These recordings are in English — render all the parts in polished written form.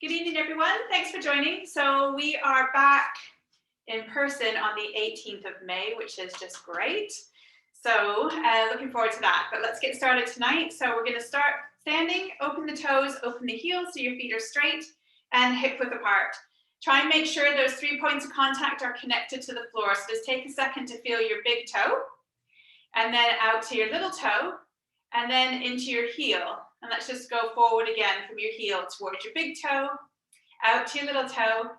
Good evening, everyone. Thanks for joining. So we are back in person on the 18th of May, which is just great. So looking forward to that. But let's get started tonight. So we're going to start standing, open the toes, open the heels so your feet are straight and hip width apart. Try and make sure those 3 points of contact are connected to the floor. So just take a second to feel your big toe and then out to your little toe and then into your heel. And let's just go forward again from your heel towards your big toe, out to your little toe,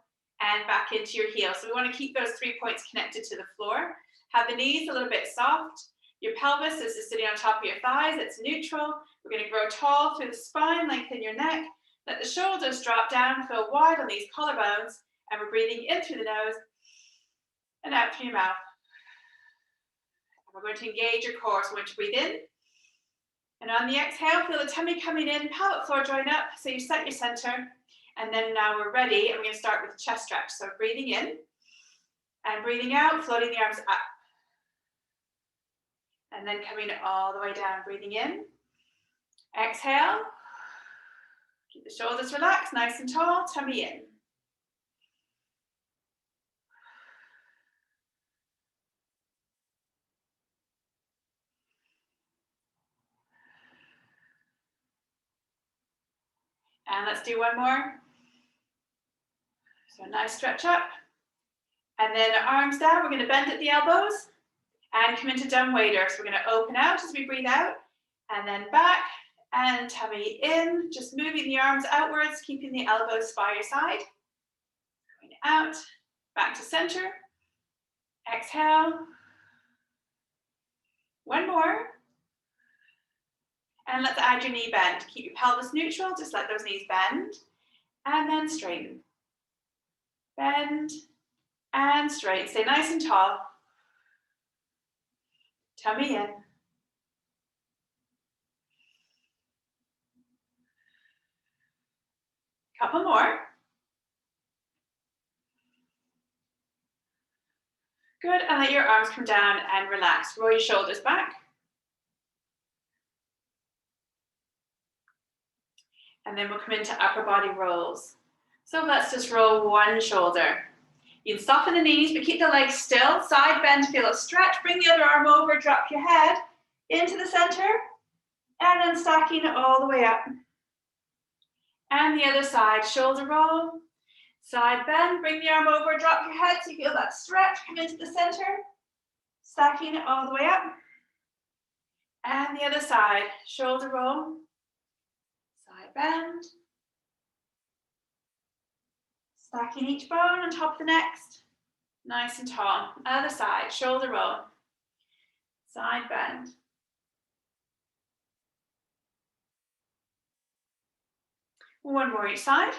and back into your heel. So we want to keep those 3 points connected to the floor. Have the knees a little bit soft. Your pelvis is sitting on top of your thighs. It's neutral. We're going to grow tall through the spine, lengthen your neck. Let the shoulders drop down, feel wide on these collarbones. And we're breathing in through the nose and out through your mouth. And we're going to engage your core. So we're going to breathe in. And on the exhale, feel the tummy coming in, pelvic floor join up, so you set your center. And then now we're ready, and we're going to start with the chest stretch. So breathing in, and breathing out, floating the arms up. And then coming all the way down, breathing in. Exhale. Keep the shoulders relaxed, nice and tall, tummy in. And let's do one more. So nice stretch up. And then arms down, we're going to bend at the elbows and come into dumb waiter. So we're going to open out as we breathe out and then back and tummy in, just moving the arms outwards, keeping the elbows by your side. Going out, back to center. Exhale. One more. And let's add your knee bend. Keep your pelvis neutral, just let those knees bend. And then straighten. Bend and straight. Stay nice and tall. Tummy in. Couple more. Good, and let your arms come down and relax. Roll your shoulders back. And then we'll come into upper body rolls. So let's just roll one shoulder. You can soften the knees, but keep the legs still. Side bend, feel a stretch. Bring the other arm over, drop your head into the center. And then stacking all the way up. And the other side, shoulder roll. Side bend, bring the arm over, drop your head so you feel that stretch. Come into the center. Stacking it all the way up. And the other side, shoulder roll. Side bend. Stacking each bone on top of the next. Nice and tall. Other side, shoulder roll. Side bend. One more each side.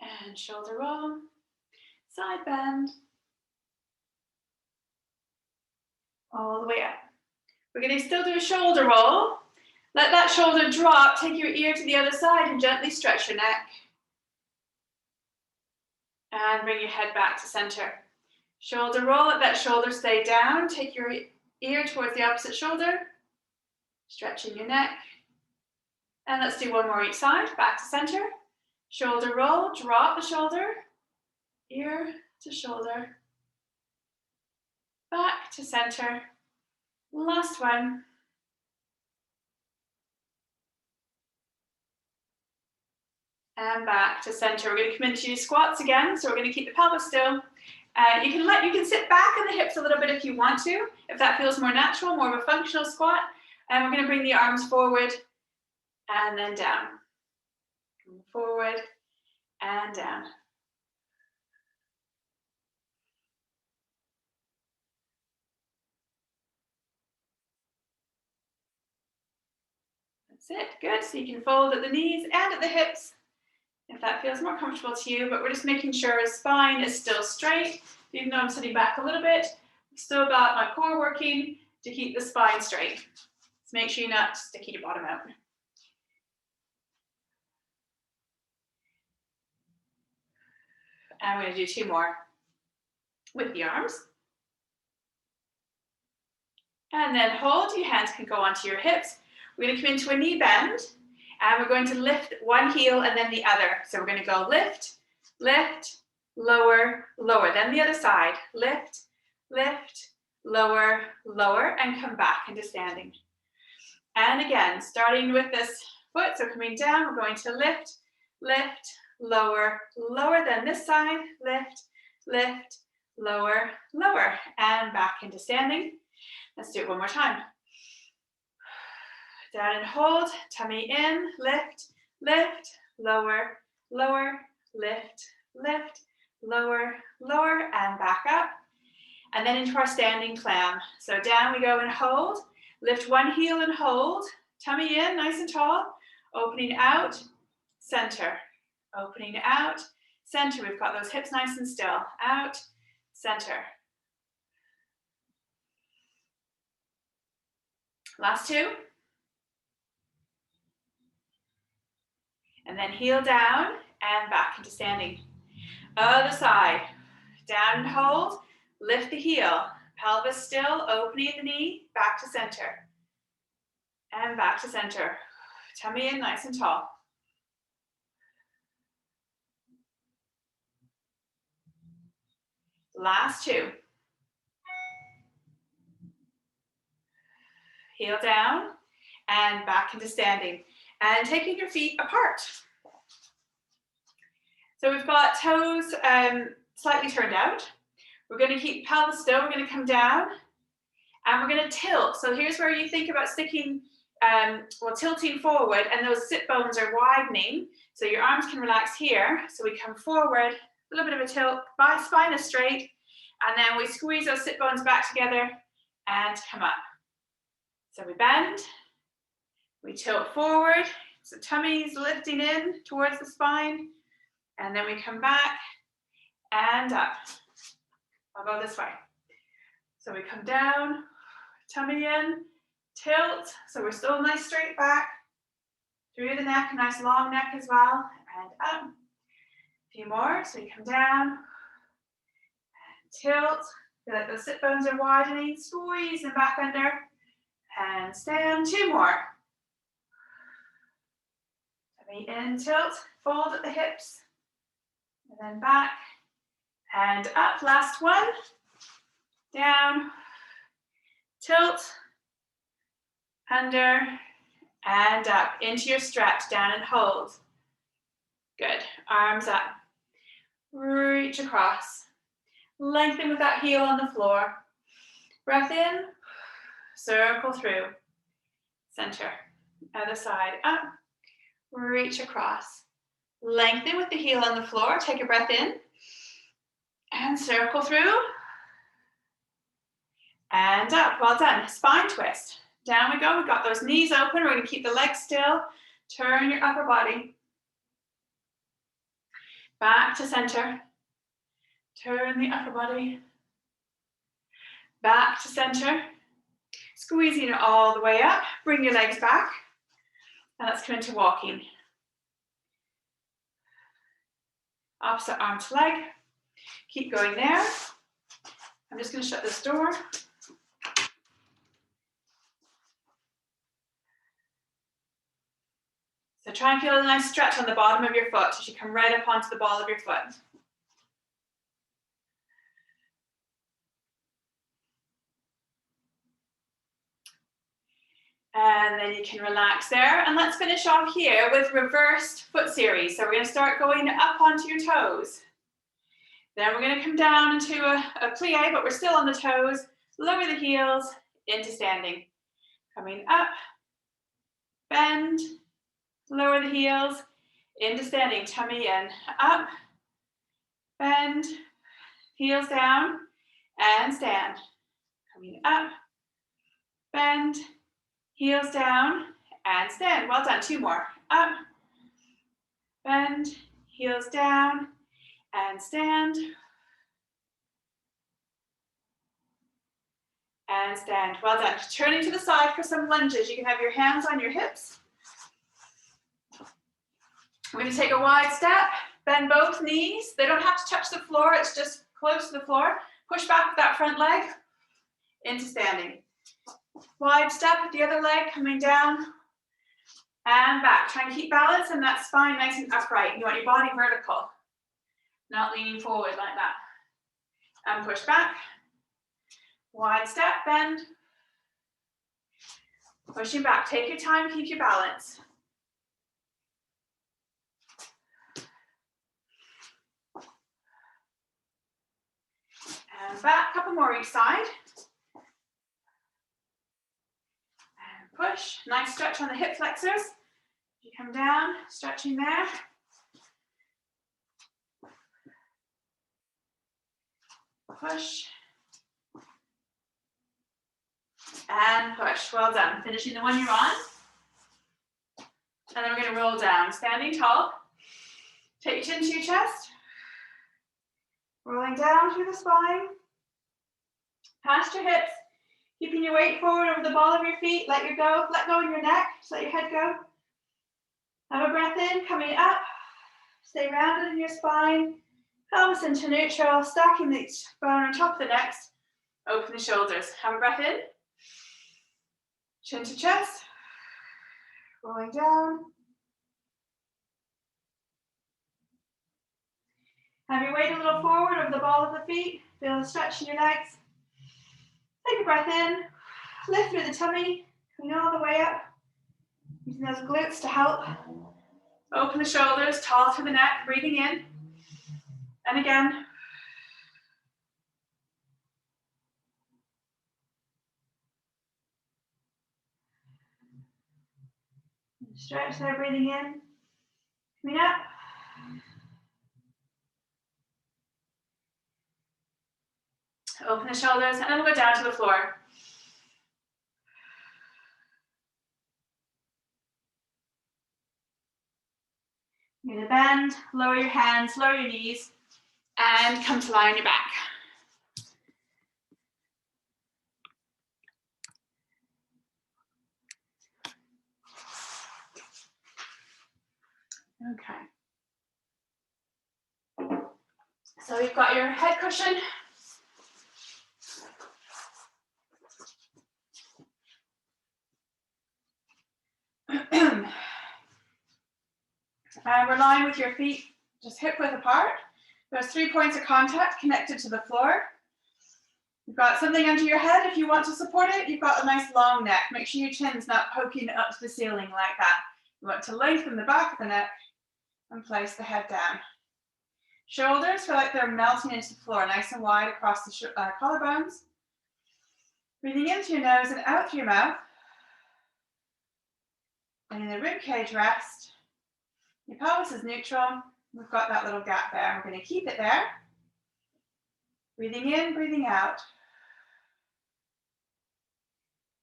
And shoulder roll. Side bend. All the way up. We're going to still do a shoulder roll. Let that shoulder drop. Take your ear to the other side and gently stretch your neck. And bring your head back to center. Shoulder roll. Let that shoulder stay down. Take your ear towards the opposite shoulder. Stretching your neck. And let's do one more each side. Back to center. Shoulder roll. Drop the shoulder. Ear to shoulder. Back to center. Last one. And back to center. We're going to come into your squats again. So we're going to keep the pelvis still. You can sit back on the hips a little bit if you want to, if that feels more natural, more of a functional squat. And we're going to bring the arms forward and then down. Forward and down. That's it, good. So you can fold at the knees and at the hips if that feels more comfortable to you, but we're just making sure our spine is still straight. Even though I'm sitting back a little bit, I've still got my core working to keep the spine straight. So make sure you're not sticking your bottom out. And we're going to do two more with the arms. And then hold. Your hands can go onto your hips. We're going to come into a knee bend, and we're going to lift one heel and then the other. So we're going to go lift, lift, lower, lower. Then the other side. Lift, lift, lower, lower, and come back into standing. And again, starting with this foot, so coming down, we're going to lift, lift, lower, lower. Then this side, lift, lift, lower, lower, and back into standing. Let's do it one more time. Down and hold, tummy in, lift, lift, lower, lower, lift, lift, lower, lower, and back up. And then into our standing clam. So down we go and hold, lift one heel and hold, tummy in, nice and tall, opening out, center, opening out, center. We've got those hips nice and still, out, center. Last two. And then heel down and back into standing. Other side. Down and hold. Lift the heel. Pelvis still. Opening the knee. Back to center. And back to center. Tummy in nice and tall. Last two. Heel down and back into standing. And taking your feet apart. So we've got toes slightly turned out. We're going to keep pelvis still. We're going to come down and we're going to tilt. So here's where you think about sticking, tilting forward, and those sit bones are widening. So your arms can relax here. So we come forward, a little bit of a tilt, spine is straight, and then we squeeze those sit bones back together and come up. So we bend, we tilt forward, so tummy's lifting in towards the spine, and then we come back and up. I'll go this way. So we come down, tummy in, tilt, so we're still nice straight back, through the neck, a nice long neck as well, and up. A few more, so we come down, and tilt, feel like those sit bones are widening, squeeze them back under, and stand. Two more. Tummy in, tilt, fold at the hips, and then back, and up. Last one. Down, tilt, under, and up. Into your stretch, down and hold. Good. Arms up. Reach across. Lengthen with that heel on the floor. Breath in. Circle through. Center. Other side. Up. Reach across. Lengthen with the heel on the floor. Take a breath in. And circle through. And up. Well done. Spine twist. Down we go. We've got those knees open. We're going to keep the legs still. Turn your upper body. Back to center. Turn the upper body. Back to center. Squeezing it all the way up. Bring your legs back. And let's come into walking. Opposite arm to leg. Keep going there. I'm just going to shut this door. So try and feel a nice stretch on the bottom of your foot as you come right up onto the ball of your foot. And then you can relax there. And let's finish off here with reversed foot series. So we're going to start going up onto your toes. Then we're going to come down into a plie, but we're still on the toes. Lower the heels into standing. Coming up, bend, lower the heels into standing. Tummy in, up, bend, heels down, and stand. Coming up, bend, heels down, and stand. Well done. Two more. Up, bend, heels down, and stand. And stand. Well done. Turning to the side for some lunges. You can have your hands on your hips. We're going to take a wide step. Bend both knees. They don't have to touch the floor. It's just close to the floor. Push back with that front leg into standing. Wide step with the other leg coming down and back. Try and keep balance and that spine nice and upright. You want your body vertical, not leaning forward like that. And push back. Wide step, bend. Pushing back. Take your time, keep your balance. And back, couple more each side. And push. Nice stretch on the hip flexors. You come down, stretching there. Push. And push. Well done. Finishing the one you're on. And then we're going to roll down. Standing tall. Take your chin to your chest. Rolling down through the spine. Past your hips. Keeping your weight forward over the ball of your feet. Let go in your neck. Just let your head go. Have a breath in, coming up. Stay rounded in your spine. Pelvis into neutral. Stacking the bone on top of the next. Open the shoulders. Have a breath in. Chin to chest. Rolling down. Have your weight a little forward over the ball of the feet. Feel the stretch in your legs. Take a breath in. Lift through the tummy. Coming all the way up. Using those glutes to help. Open the shoulders, tall through the neck. Breathing in. And again. Stretch there, breathing in. Coming up. Open the shoulders, and then we'll go down to the floor. You're going to bend, lower your hands, lower your knees, and come to lie on your back. Okay. So you've got your head cushion. And we're lying with your feet just hip width apart. There's 3 points of contact connected to the floor. You've got something under your head if you want to support it. You've got a nice long neck. Make sure your chin's not poking up to the ceiling like that. You want to lengthen the back of the neck and place the head down. Shoulders feel like they're melting into the floor, nice and wide across the collarbones. Breathing in through your nose and out through your mouth. And in the rib cage rest. Your pelvis is neutral. We've got that little gap there. We're going to keep it there. Breathing in, breathing out.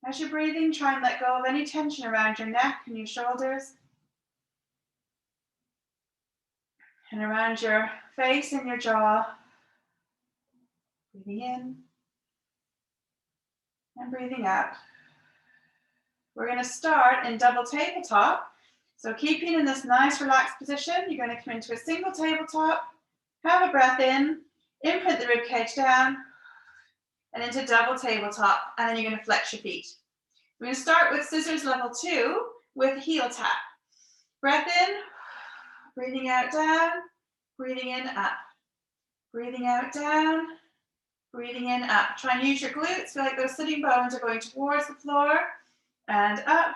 As you're breathing, try and let go of any tension around your neck and your shoulders. And around your face and your jaw. Breathing in and breathing out. We're going to start in double tabletop. So keeping in this nice relaxed position, you're going to come into a single tabletop, have a breath in, imprint the rib cage down, and into double tabletop, and then you're going to flex your feet. We're going to start with scissors level 2 with heel tap. Breath in, breathing out down, breathing in up. Breathing out down, breathing in up. Try and use your glutes, feel like those sitting bones are going towards the floor and up.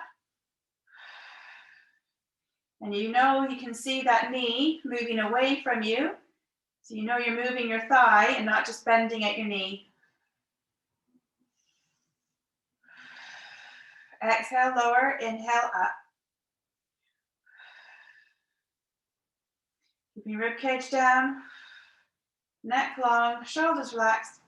And you know you can see that knee moving away from you. So you know you're moving your thigh and not just bending at your knee. Exhale, lower, inhale, up. Keeping your rib cage down, neck long, shoulders relaxed.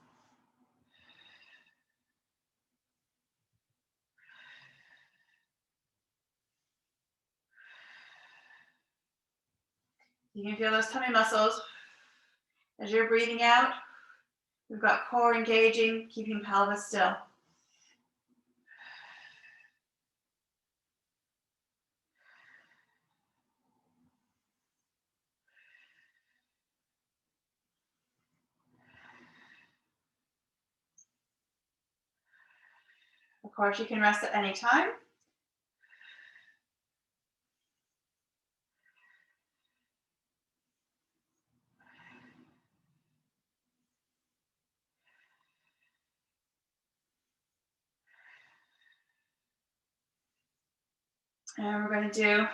You can feel those tummy muscles as you're breathing out. We've got core engaging, keeping pelvis still. Of course, you can rest at any time. And we're going to do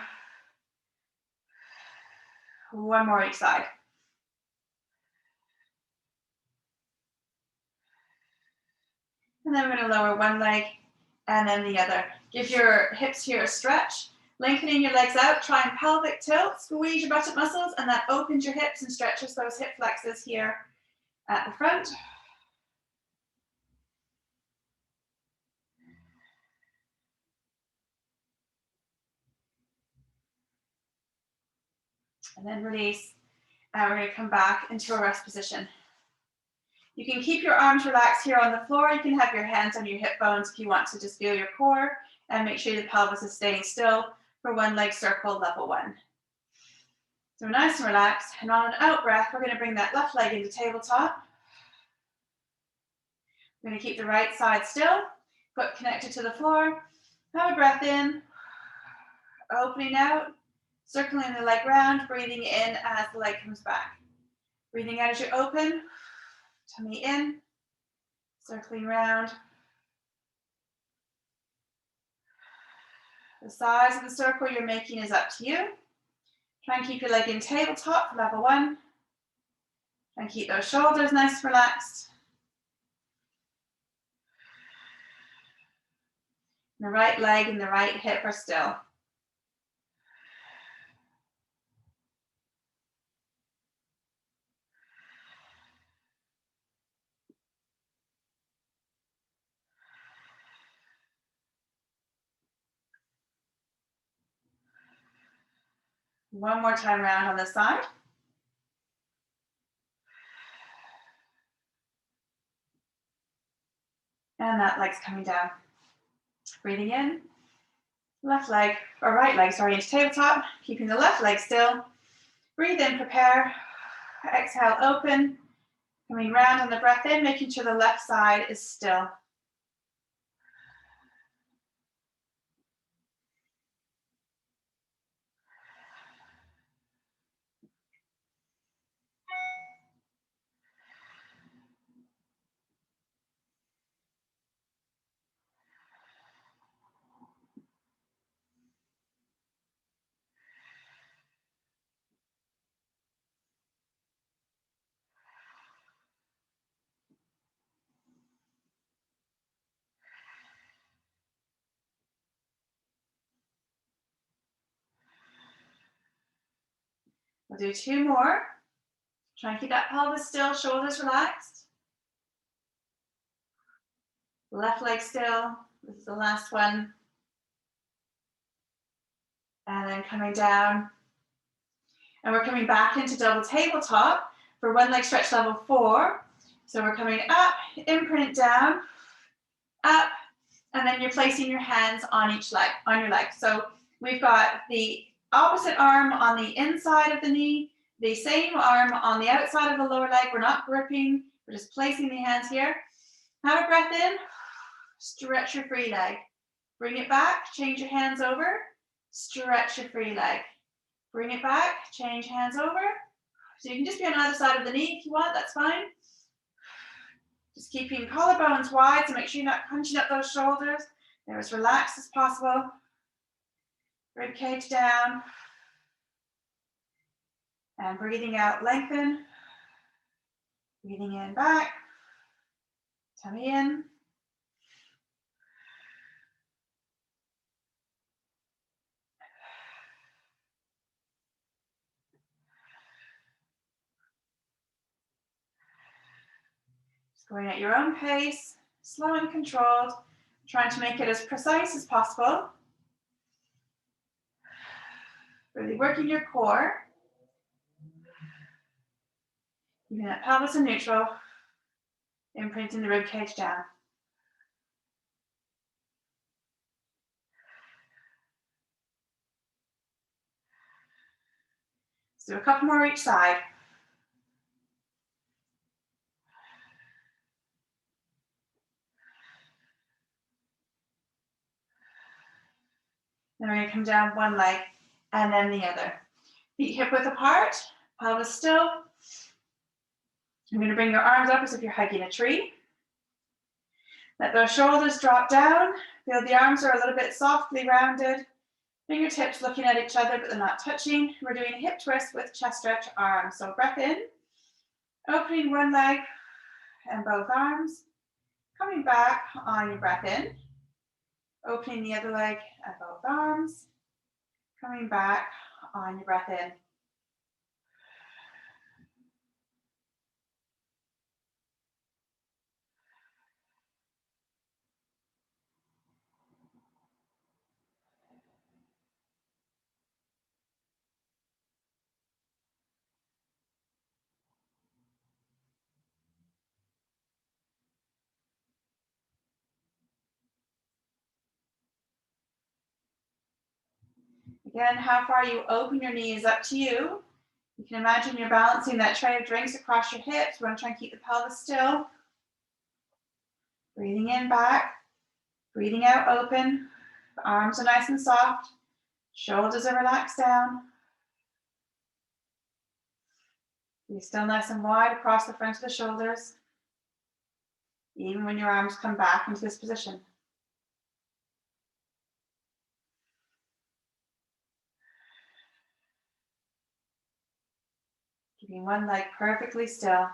one more each side. And then we're going to lower one leg and then the other. Give your hips here a stretch. Lengthening your legs out, try and pelvic tilt, squeeze your buttock muscles, and that opens your hips and stretches those hip flexors here at the front. And then release. And we're going to come back into a rest position. You can keep your arms relaxed here on the floor. You can have your hands on your hip bones if you want to just feel your core and make sure the pelvis is staying still for one leg circle, level one. So nice and relaxed. And on an out breath, we're going to bring that left leg into tabletop. We're going to keep the right side still, foot connected to the floor. Have a breath in, opening out, circling the leg round, breathing in as the leg comes back. Breathing out as you open, tummy in, circling round. The size of the circle you're making is up to you. Try and keep your leg in tabletop for level one. Try and keep those shoulders nice and relaxed. The right leg and the right hip are still. One more time around on this side. And that leg's coming down. Breathing in, left leg, or right leg, sorry, into tabletop, keeping the left leg still. Breathe in, prepare. Exhale, open. Coming round on the breath in, making sure the left side is still. We'll do two more. Try and keep that pelvis still, shoulders relaxed. Left leg still. This is the last one. And then coming down. And we're coming back into double tabletop for one leg stretch level 4. So we're coming up, imprint down, up, and then you're placing your hands on each leg, on your leg. So we've got the opposite arm on the inside of the knee, the same arm on the outside of the lower leg. We're not gripping, we're just placing the hands here. Have a breath in, stretch your free leg. Bring it back, change your hands over, stretch your free leg. Bring it back, change hands over. So you can just be on either side of the knee if you want, that's fine. Just keeping collarbones wide to make sure you're not hunching up those shoulders. They're as relaxed as possible. Rib cage down. And breathing out, lengthen. Breathing in, back. Tummy in. Just going at your own pace, slow and controlled, trying to make it as precise as possible. Really working your core. Keeping that pelvis in neutral, imprinting the rib cage down. Let's do a couple more each side. Then we're going to come down one leg and then the other. Feet hip width apart, pelvis still. You're going to bring your arms up as if you're hugging a tree. Let those shoulders drop down. Feel the arms are a little bit softly rounded. Fingertips looking at each other, but they're not touching. We're doing a hip twist with chest stretch arms. So breath in, opening one leg and both arms. Coming back on your breath in, opening the other leg and both arms. Coming back on your breath in. Again, how far you open your knees up to you. You can imagine you're balancing that tray of drinks across your hips. We want to try and keep the pelvis still. Breathing in back, breathing out open. The arms are nice and soft. Shoulders are relaxed down. Be still nice and wide across the front of the shoulders, even when your arms come back into this position. Keeping one leg perfectly still.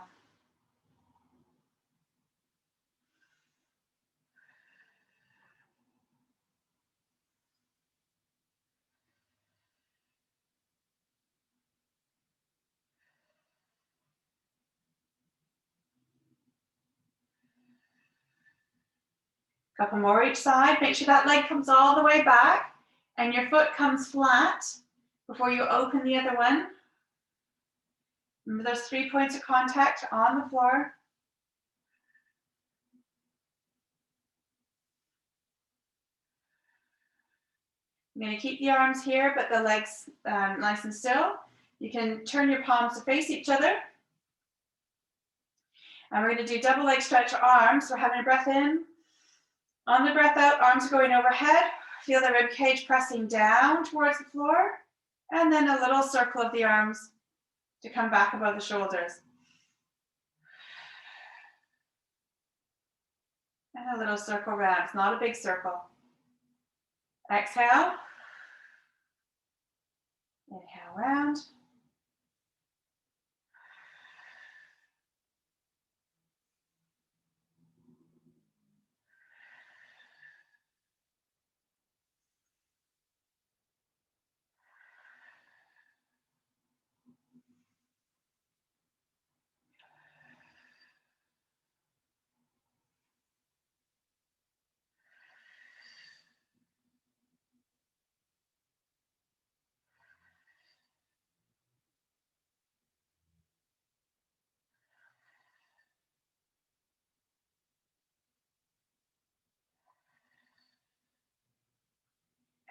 Couple more each side. Make sure that leg comes all the way back and your foot comes flat before you open the other one. Remember those 3 points of contact on the floor. You're going to keep the arms here, but the legs nice and still. You can turn your palms to face each other. And we're going to do double leg stretch arms. We're having a breath in. On the breath out, arms are going overhead. Feel the rib cage pressing down towards the floor. And then a little circle of the arms to come back above the shoulders. And a little circle round. It's not a big circle. Exhale. Inhale round.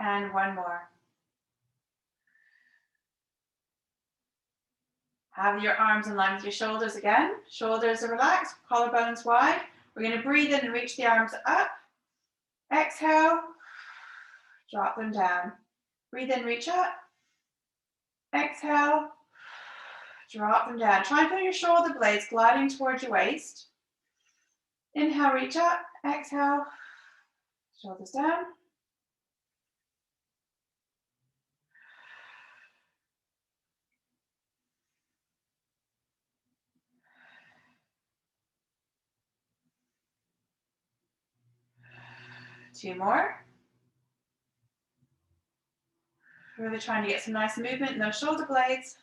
And one more. Have your arms in line with your shoulders again. Shoulders are relaxed, collarbones wide. We're going to breathe in and reach the arms up. Exhale, drop them down. Breathe in, reach up. Exhale, drop them down. Try and feel your shoulder blades gliding towards your waist. Inhale, reach up. Exhale, shoulders down. Two more. Really trying to get some nice movement in those shoulder blades.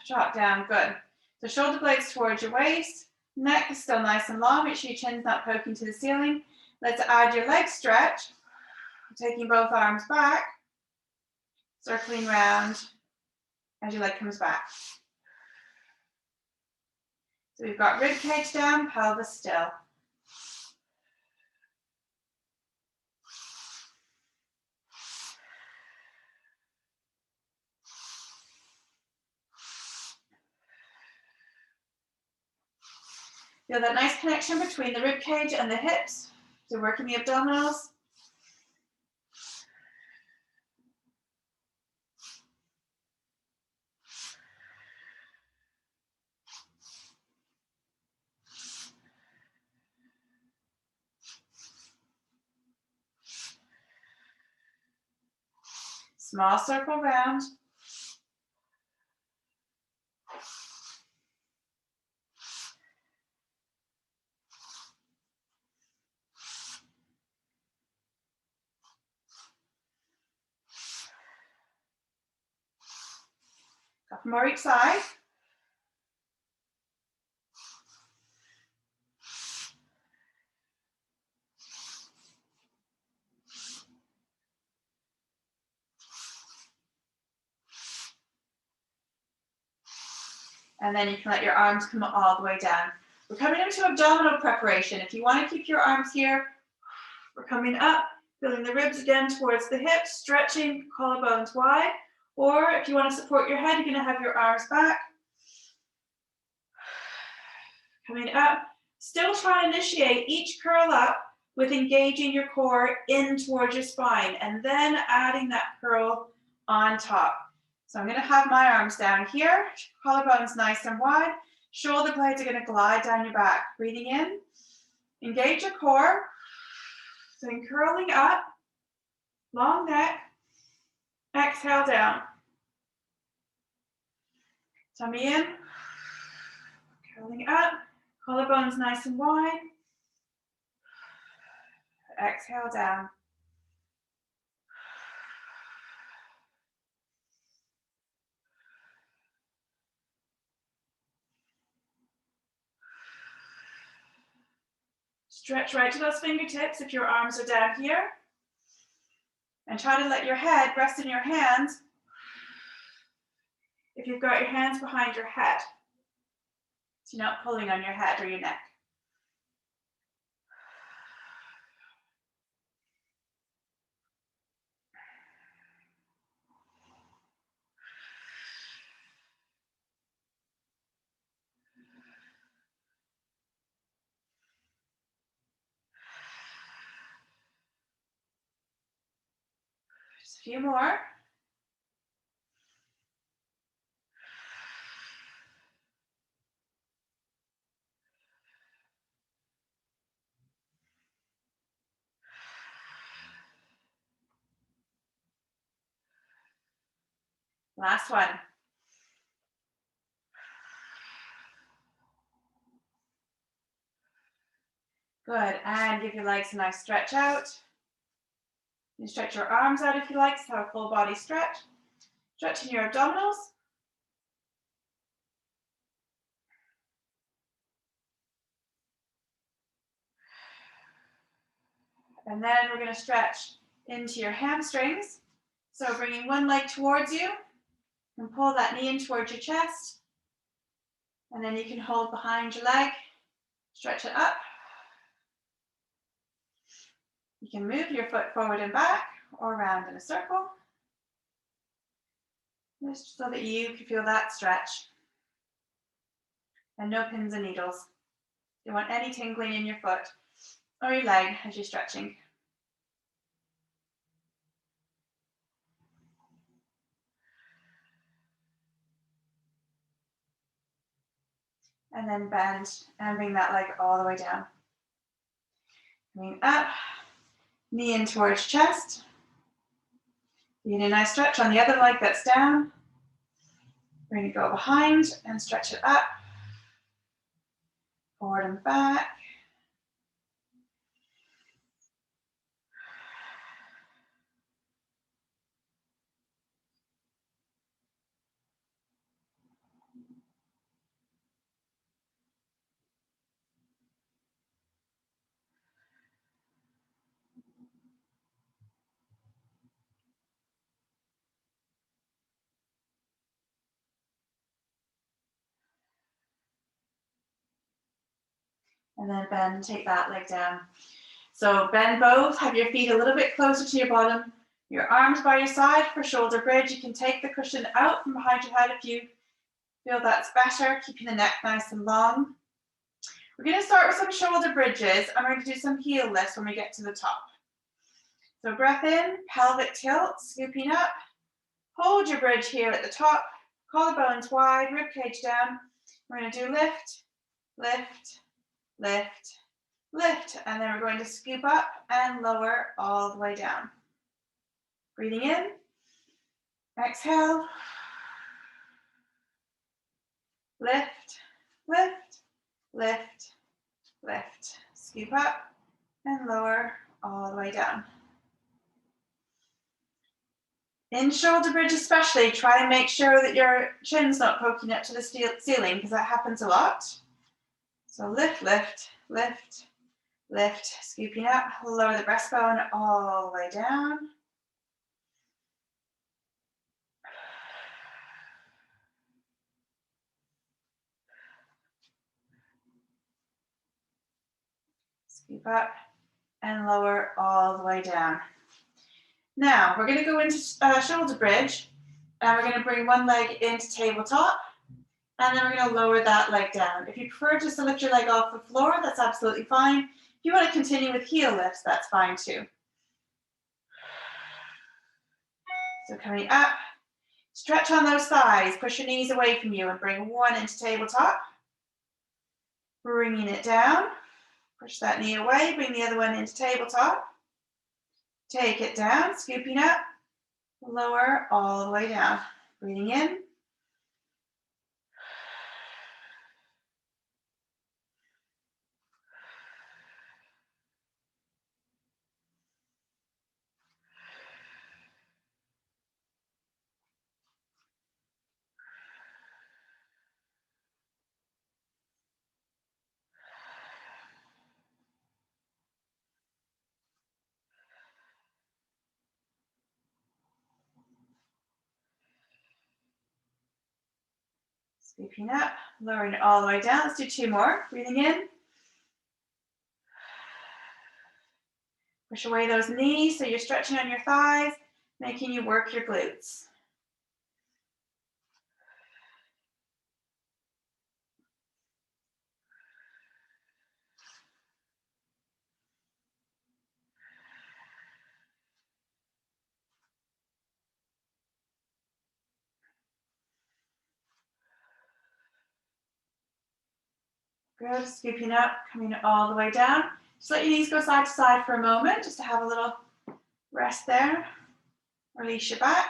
Drop down, good. So shoulder blades towards your waist. Neck is still nice and long. Make sure your chin's not poking to the ceiling. Let's add your leg stretch. Taking both arms back. Circling round as your leg comes back. So we've got rib cage down, pelvis still. Feel that nice connection between the rib cage and the hips. So working the abdominals. Small circle round. Couple more each side. And then you can let your arms come all the way down. We're coming into abdominal preparation. If you want to keep your arms here, we're coming up, feeling the ribs again towards the hips, stretching, collarbones wide. Or if you want to support your head, you're going to have your arms back. Coming up, still try to initiate each curl up with engaging your core in towards your spine and then adding that curl on top. So I'm going to have my arms down here, collarbones nice and wide, shoulder blades are going to glide down your back. Breathing in, engage your core, then curling up, long neck, exhale down. Tummy in, curling up, collarbones nice and wide, exhale down. Stretch right to those fingertips if your arms are down here. And try to let your head rest in your hands if you've got your hands behind your head. So you're not pulling on your head or your neck. Just a few more. Last one. Good, and give your legs a nice stretch out. You can stretch your arms out if you like, so have a full body stretch. Stretching your abdominals. And then we're going to stretch into your hamstrings. So bringing one leg towards you and pull that knee in towards your chest. And then you can hold behind your leg, stretch it up. You can move your foot forward and back or around in a circle, just so that you can feel that stretch. And no pins and needles. You don't want any tingling in your foot or your leg as you're stretching. And then bend and bring that leg all the way down. Coming up, knee in towards chest. You need a nice stretch on the other leg that's down. We're going to go behind and stretch it up, forward and back. And then bend, take that leg down. So bend both, have your feet a little bit closer to your bottom, your arms by your side for shoulder bridge. You can take the cushion out from behind your head if you feel that's better, keeping the neck nice and long. We're going to start with some shoulder bridges and we're going to do some heel lifts when we get to the top. So breath in, pelvic tilt, scooping up. Hold your bridge here at the top, collarbones wide, ribcage down. We're going to do lift, lift, lift, lift, and then we're going to scoop up and lower all the way down. Breathing in, Exhale. Lift, lift, lift, lift. Scoop up and lower all the way down. In shoulder bridge especially, try and make sure that your chin's not poking up to the ceiling because that happens a lot. So lift, lift, lift, lift, scooping up, lower the breastbone all the way down. Scoop up and lower all the way down. Now we're going to go into shoulder bridge and we're going to bring one leg into tabletop and then we're going to lower that leg down. If you prefer just to lift your leg off the floor, that's absolutely fine. If you want to continue with heel lifts, that's fine too. So coming up, stretch on those thighs, push your knees away from you and bring one into tabletop. Bringing it down, push that knee away, bring the other one into tabletop. Take it down, scooping up, lower all the way down. Breathing in. Scooping up, lowering it all the way down. Let's do two more. Breathing in. Push away those knees so you're stretching on your thighs, making you work your glutes. Good, scooping up, coming all the way down. Just let your knees go side to side for a moment, just to have a little rest there. Release your back.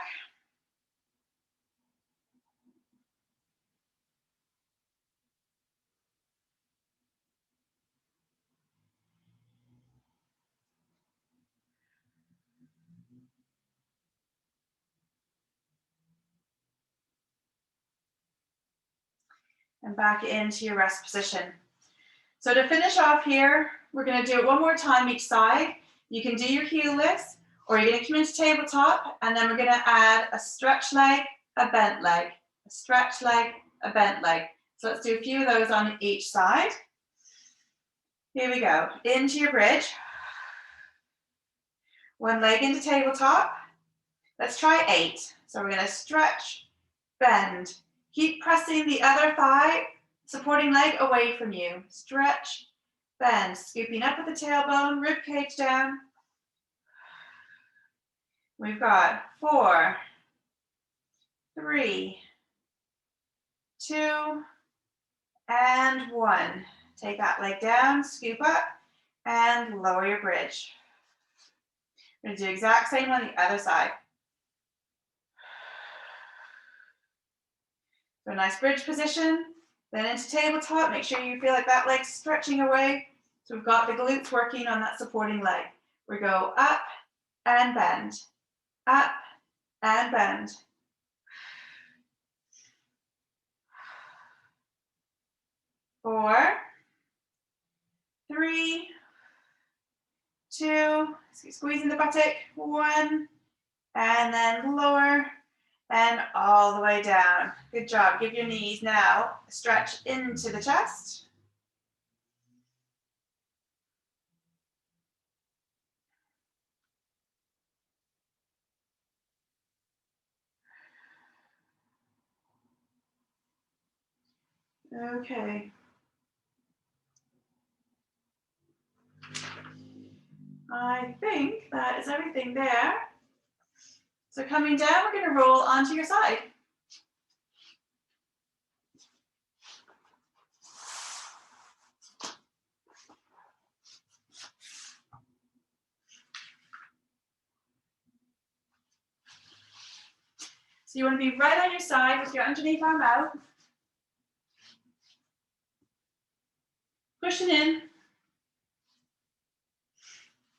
And back into your rest position. So to finish off here, we're going to do it one more time each side. You can do your heel lifts, or you're going to come into tabletop, and then we're going to add a stretch leg, a bent leg, a stretch leg, a bent leg. So let's do a few of those on each side. Here we go. Into your bridge. One leg into tabletop. Let's try 8. So we're going to stretch, bend. Keep pressing the other thigh, supporting leg away from you. Stretch, bend, scooping up with the tailbone, rib cage down. We've got 4, 3, 2, and 1. Take that leg down, scoop up, and lower your bridge. We're going to do the exact same on the other side. So a nice bridge position, then into tabletop. Make sure you feel like that leg's stretching away. So we've got the glutes working on that supporting leg. We go up and bend, up and bend. 4, 3, 2, squeezing the buttock, 1, and then lower and all the way down. Good job. Give your knees now a stretch into the chest. Okay. I think that is everything there. So coming down, we're going to roll onto your side. So you want to be right on your side with your underneath arm out. Pushing in.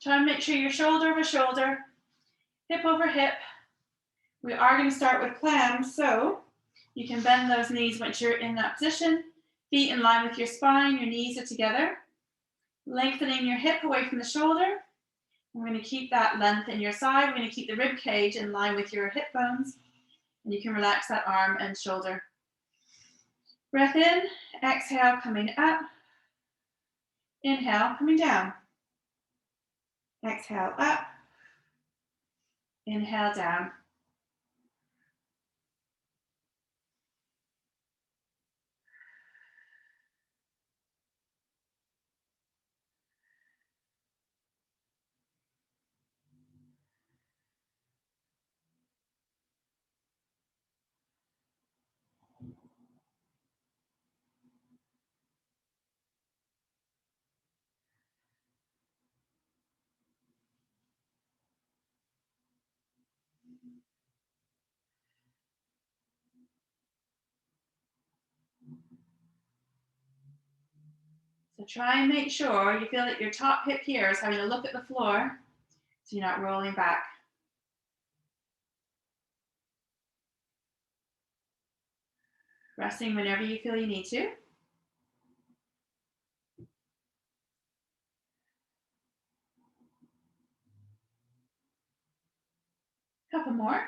Try and make sure you're shoulder over shoulder, hip over hip. We are going to start with clams, so you can bend those knees once you're in that position. Feet in line with your spine, your knees are together. Lengthening your hip away from the shoulder. We're going to keep that length in your side. We're going to keep the rib cage in line with your hip bones. And you can relax that arm and shoulder. Breath in, exhale, coming up. Inhale, coming down. Exhale, up. Inhale, down. So try and make sure you feel that your top hip here is having a look at the floor so you're not rolling back. Resting whenever you feel you need to. Couple more.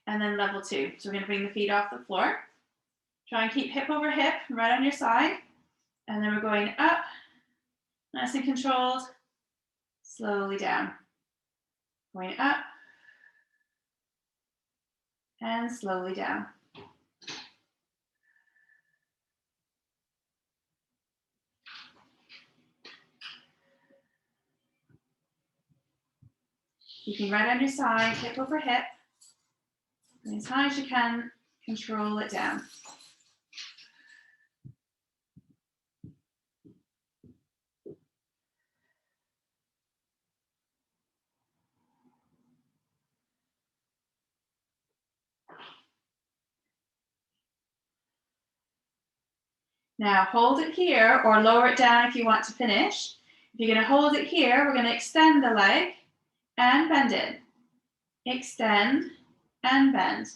And then level 2. So we're going to bring the feet off the floor. Try and keep hip over hip, right on your side. And then we're going up, nice and controlled, slowly down. Going up, and slowly down. Keeping right on your side, hip over hip. And as high as you can, control it down. Now hold it here or lower it down if you want to finish. If you're going to hold it here, we're going to extend the leg and bend it. Extend and bend.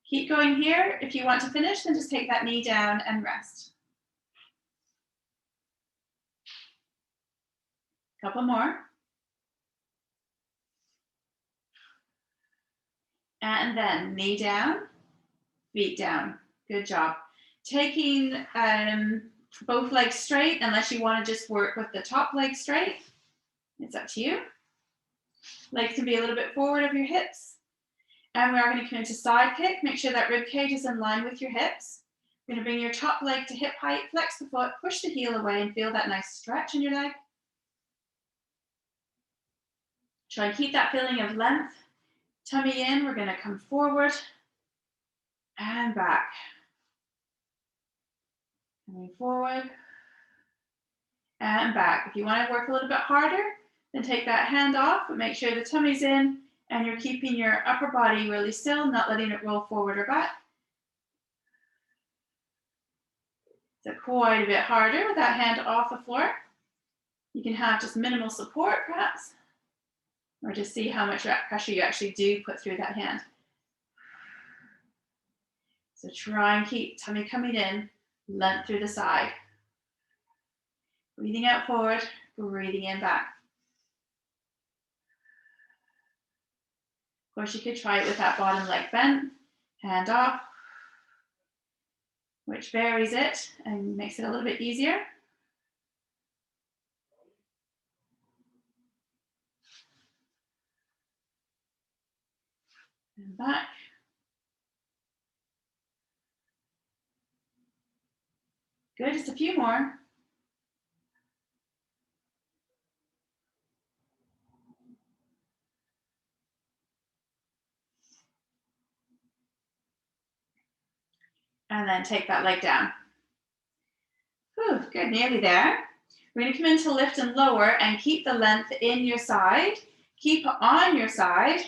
Keep going here. If you want to finish, then just take that knee down and rest. Couple more. And then knee down, feet down. Good job. Taking both legs straight, unless you want to just work with the top leg straight. It's up to you. Legs can be a little bit forward of your hips. And we are going to come into side kick. Make sure that rib cage is in line with your hips. You're going to bring your top leg to hip height, flex the foot, push the heel away, and feel that nice stretch in your leg. Try and keep that feeling of length. Tummy in, we're going to come forward and back. Coming forward and back. If you want to work a little bit harder, then take that hand off, but make sure the tummy's in and you're keeping your upper body really still, not letting it roll forward or back. So quite a bit harder with that hand off the floor. You can have just minimal support perhaps, or just see how much pressure you actually do put through that hand. So try and keep tummy coming in, length through the side. Breathing out forward, breathing in back. Of course, you could try it with that bottom leg bent, hand off, which varies it and makes it a little bit easier. And back. Good, just a few more. And then take that leg down. Whew, good, nearly there. We're going to come into lift and lower and keep the length in your side. Keep on your side.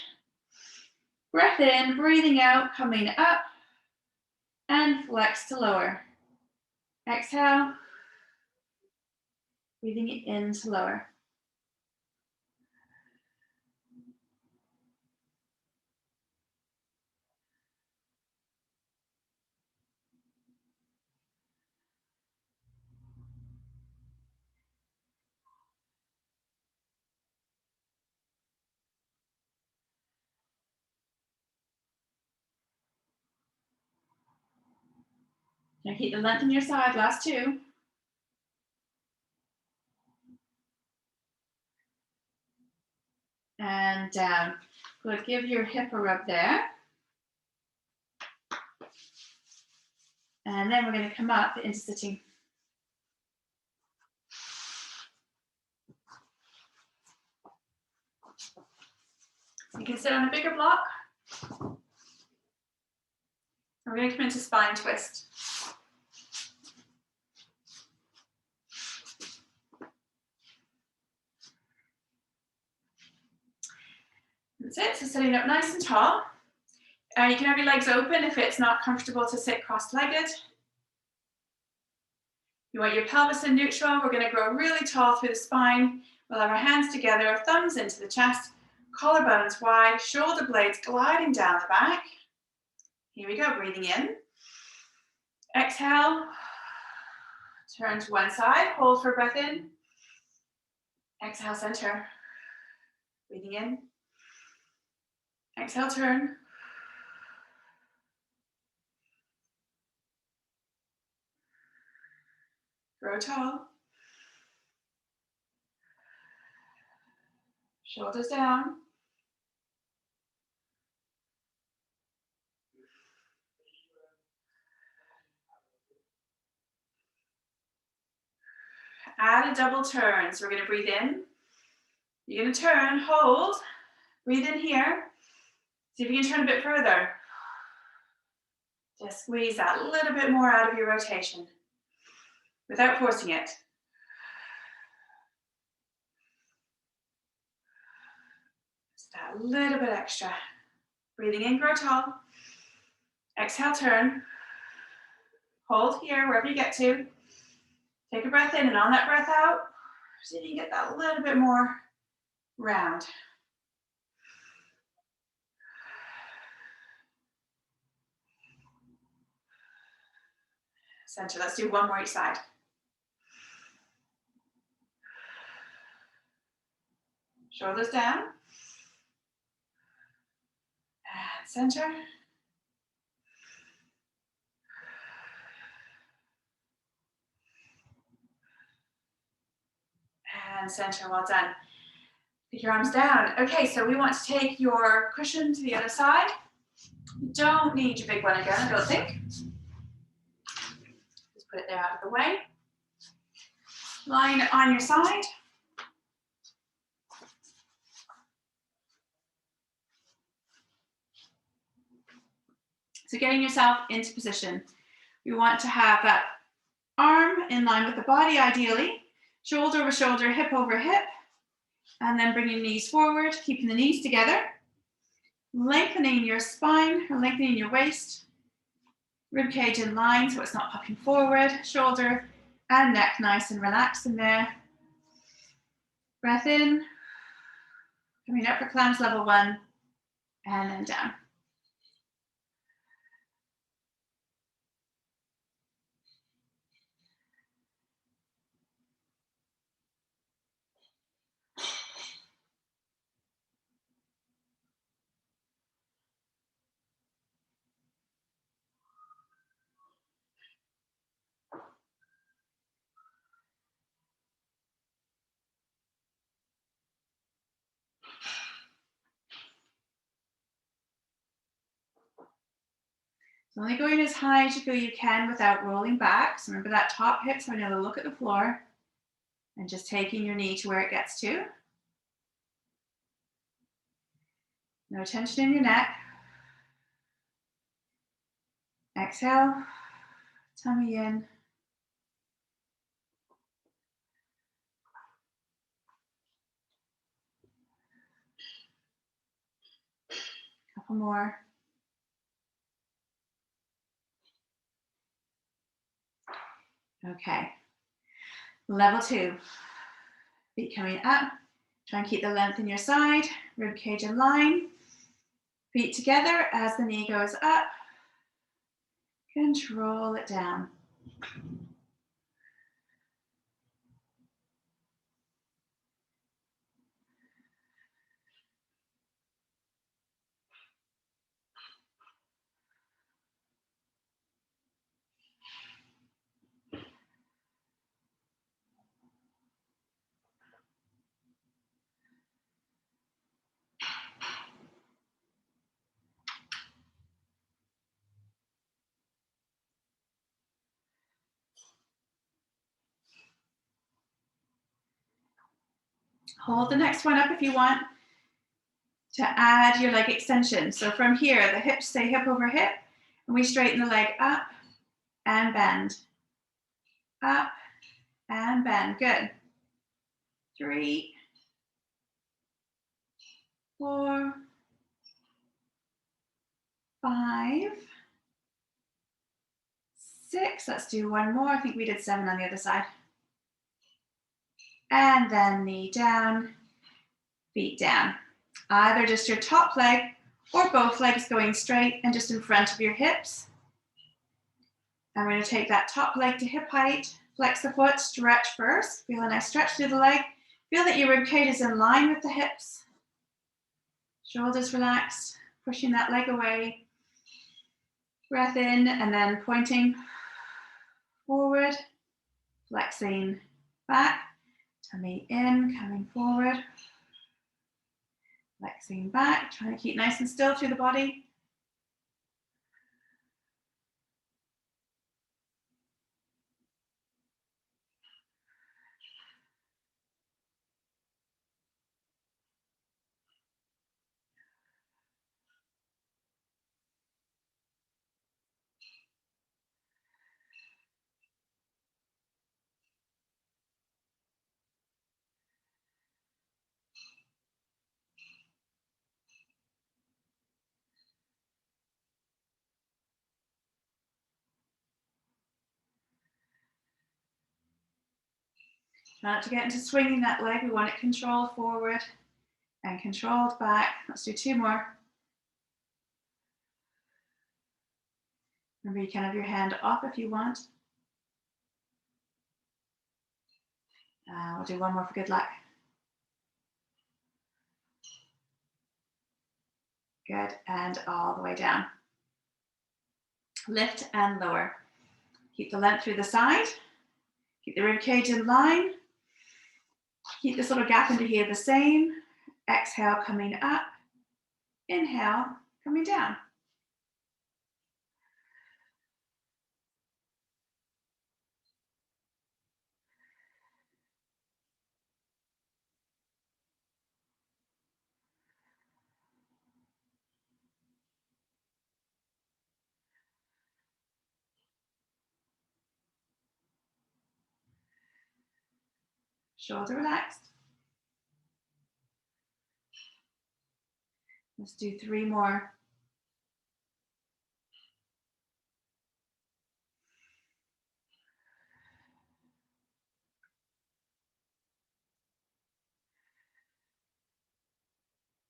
Breath in, breathing out, coming up, and flex to lower. Exhale, breathing in to lower. Now keep the length in your side, last two. And down. Good, give your hip a rub there. And then we're going to come up into sitting. You can sit on a bigger block. We're going to come into spine twist. That's it, so sitting up nice and tall. You can have your legs open if it's not comfortable to sit cross-legged. You want your pelvis in neutral. We're going to grow really tall through the spine. We'll have our hands together, thumbs into the chest, collarbones wide, shoulder blades gliding down the back. Here we go, breathing in. Exhale, turn to one side, hold for breath in. Exhale, center. Breathing in. Exhale, turn. Grow tall. Shoulders down. Add a double turn. So we're going to breathe in. You're going to turn, hold, breathe in here. See if you can turn a bit further. Just squeeze that little bit more out of your rotation without forcing it. Just that little bit extra. Breathing in, grow tall. Exhale, turn. Hold here, wherever you get to. Take a breath in, and on that breath out, see if you can get that little bit more round. Center, let's do one more each side. Shoulders down. And center. And center, well done. Take your arms down. Okay, so we want to take your cushion to the other side. You don't need your big one again, I don't think. Just put it there out of the way. Line on your side. So getting yourself into position. We want to have that arm in line with the body, ideally. Shoulder over shoulder, hip over hip. And then bring your knees forward, keeping the knees together. Lengthening your spine, or lengthening your waist. Rib cage in line so it's not popping forward. Shoulder and neck nice and relaxed in there. Breath in. Coming up for clamps level 1. And then down. So only going as high as you feel you can without rolling back. So remember that top hip, so another look at the floor. And just taking your knee to where it gets to. No tension in your neck. Exhale, tummy in. Couple more. Okay. Level 2. Feet coming up. Try and keep the length in your side. Rib cage in line. Feet together as the knee goes up. Control it down. Hold the next one up if you want to add your leg extension. So from here, the hips stay hip over hip, and we straighten the leg up and bend. Up and bend. Good. 3, 4, 5, 6. Let's do one more. I think we did 7 on the other side. And then knee down, feet down. Either just your top leg or both legs going straight and just in front of your hips. And we're going to take that top leg to hip height, flex the foot, stretch first. Feel a nice stretch through the leg. Feel that your rib cage is in line with the hips. Shoulders relaxed, pushing that leg away. Breath in and then pointing forward, flexing back, tummy in, coming forward, flexing back, trying to keep nice and still through the body. Try not to get into swinging that leg. We want it controlled forward and controlled back. Let's do 2 more. Remember, you can have your hand off if you want. We'll do 1 more for good luck. Good, and all the way down. Lift and lower. Keep the length through the side. Keep the rib cage in line. Keep this little gap into here the same. Exhale, coming up. Inhale, coming down. Shoulder relaxed. Let's do 3 more.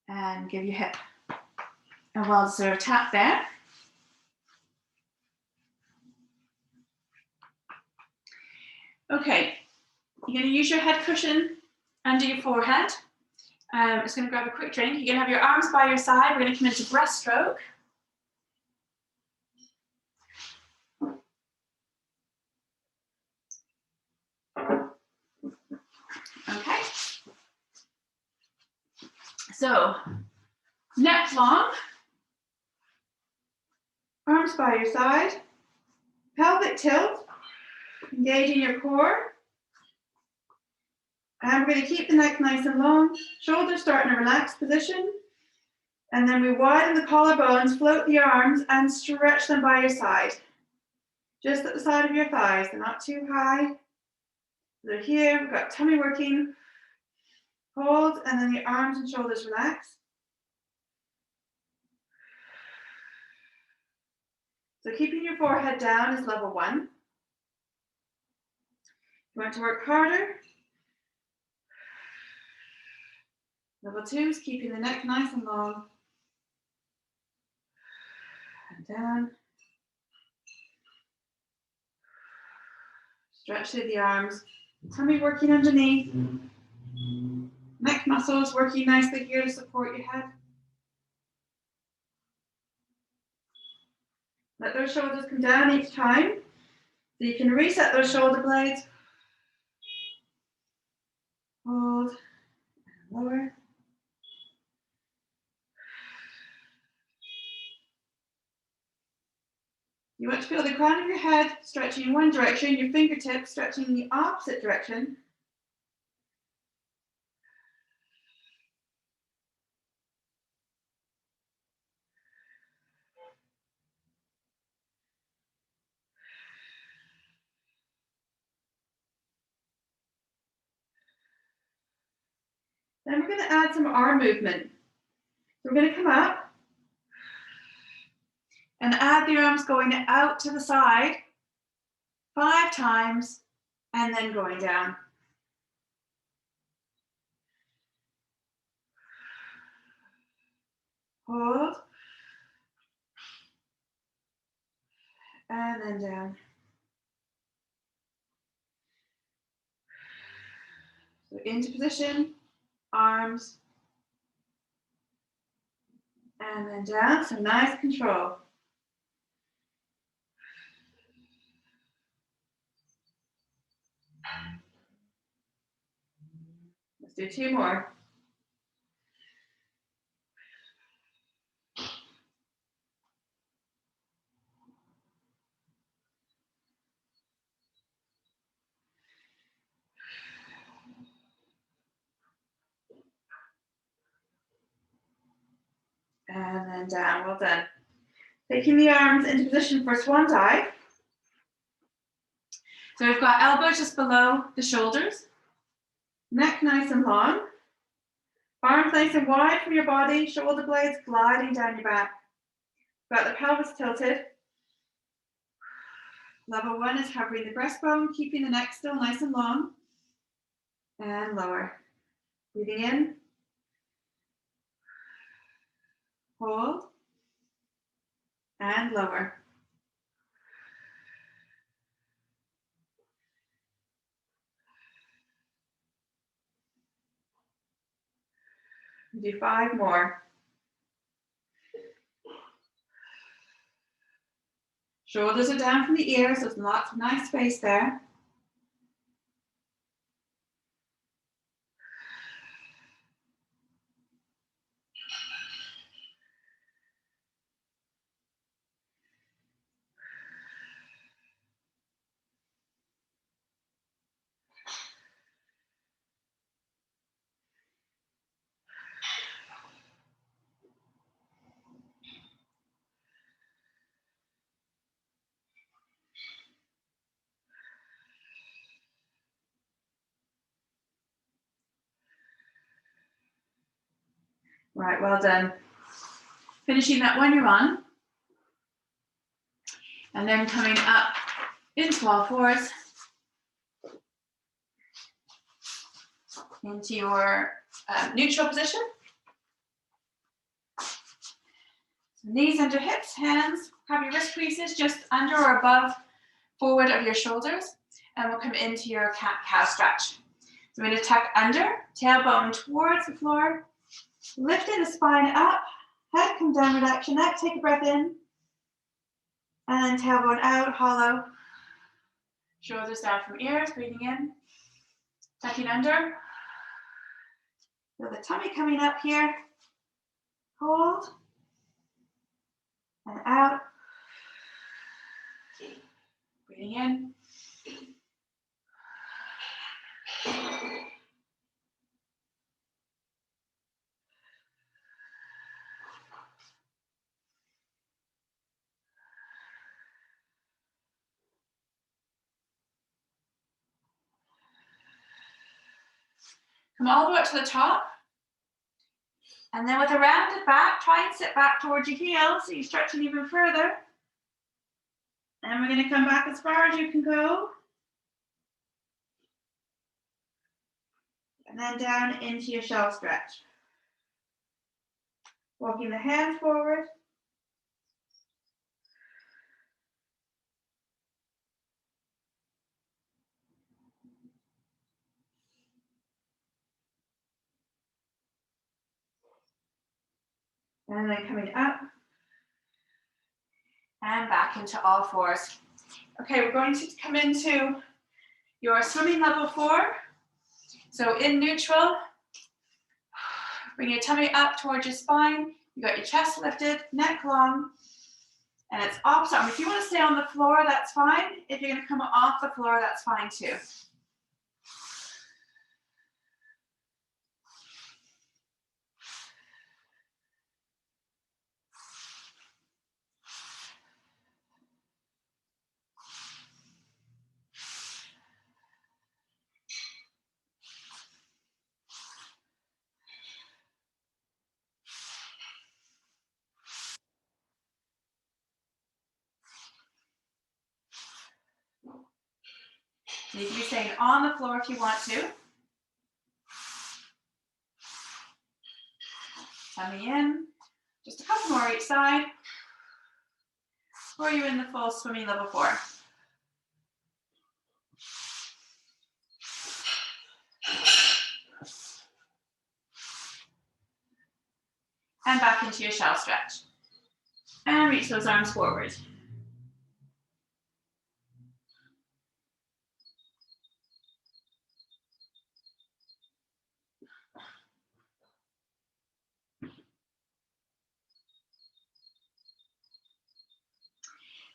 And give your hip a well-deserved tap there. Okay, you're going to use your head cushion under your forehead. Just going to grab a quick drink. You're going to have your arms by your side. We're going to come into breaststroke. Okay. So, neck long, arms by your side, pelvic tilt, engaging your core. And we're going to keep the neck nice and long, shoulders start in a relaxed position. And then we widen the collarbones, float the arms, and stretch them by your side. Just at the side of your thighs, they're not too high. They're here, we've got tummy working. Hold, and then the arms and shoulders relax. So keeping your forehead down is level 1. You want to work harder. Level 2 is keeping the neck nice and long. And down. Stretch through the arms. Tummy working underneath. Neck muscles working nicely here to support your head. Let those shoulders come down each time. So you can reset those shoulder blades. Hold. And lower. You want to feel the crown of your head stretching in one direction, your fingertips stretching in the opposite direction. Then we're going to add some arm movement. So we're going to come up and add the arms going out to the side 5 times and then going down. Hold. And then down. So into position, arms, and then down, so nice control. Let's do 2 more. And then down, well done. Taking the arms into position for swan dive. So we've got elbows just below the shoulders, neck nice and long, arms nice and wide from your body, shoulder blades gliding down your back. Got the pelvis tilted. Level 1 is hovering the breastbone, keeping the neck still nice and long, and lower. Breathing in, hold, and lower. Do 5 more. Shoulders are down from the ears, so there's lots of nice space there. Right, well done. Finishing that one you're on. And then coming up into all fours. Into your neutral position. So knees under hips, hands, have your wrist creases just under or above forward of your shoulders. And we'll come into your cat-cow stretch. So we're going to tuck under, tailbone towards the floor. Lifting the spine up, head come down, relax your neck, take a breath in. And then tailbone out, hollow. Shoulders down from ears, breathing in. Tucking under. Feel the tummy coming up here. Hold. And out. Breathing in. Come all the way up to the top. And then with a rounded back, try and sit back towards your heels so you're stretching even further. And we're going to come back as far as you can go. And then down into your shelf stretch. Walking the hands forward. And then coming up. And back into all fours. Okay, we're going to come into your swimming level 4. So in neutral, bring your tummy up towards your spine. You got your chest lifted, neck long, and it's opposite arm. If you want to stay on the floor, that's fine. If you're going to come off the floor, that's fine too. You can be staying on the floor if you want to. Tummy in. Just a couple more each side. Or you're in the full swimming level 4. And back into your shelf stretch. And reach those arms forward.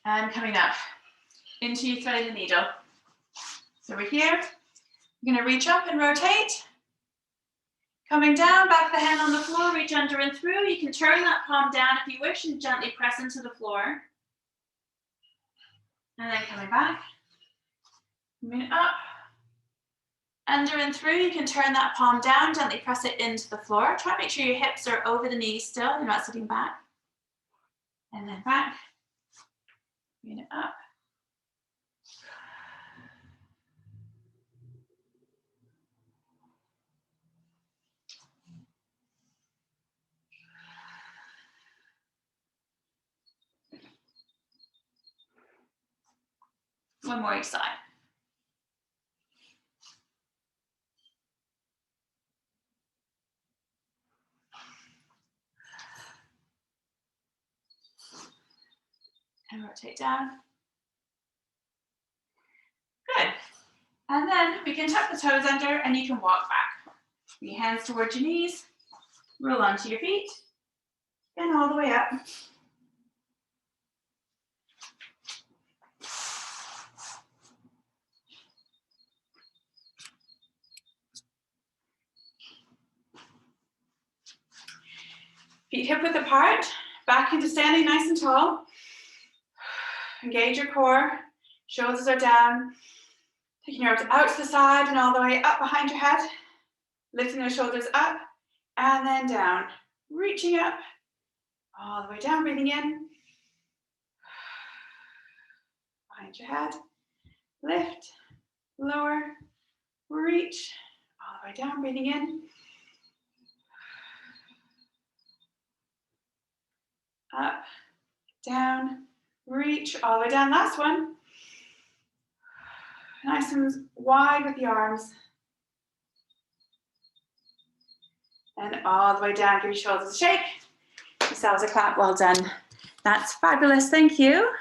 And coming up into your threading the needle. So we're here. You're going to reach up and rotate. Coming down, back the hand on the floor, reach under and through. You can turn that palm down if you wish and gently press into the floor. And then coming back. Coming up. Under and through, you can turn that palm down, gently press it into the floor. Try to make sure your hips are over the knees still, you're not sitting back. And then back. Bring it up. One more each side. And rotate down. Good. And then we can tuck the toes under and you can walk back. Bring your hands towards your knees. Roll onto your feet. And all the way up. Feet hip width apart, back into standing nice and tall. Engage your core, shoulders are down. Taking your arms out to the side and all the way up behind your head. Lifting those shoulders up and then down. Reaching up, all the way down, breathing in. Behind your head. Lift, lower, reach, all the way down, breathing in. Up, down, reach, all the way down. Last one. Nice and wide with the arms. And all the way down, give your shoulders a shake. Yourselves a clap, well done. That's fabulous, thank you.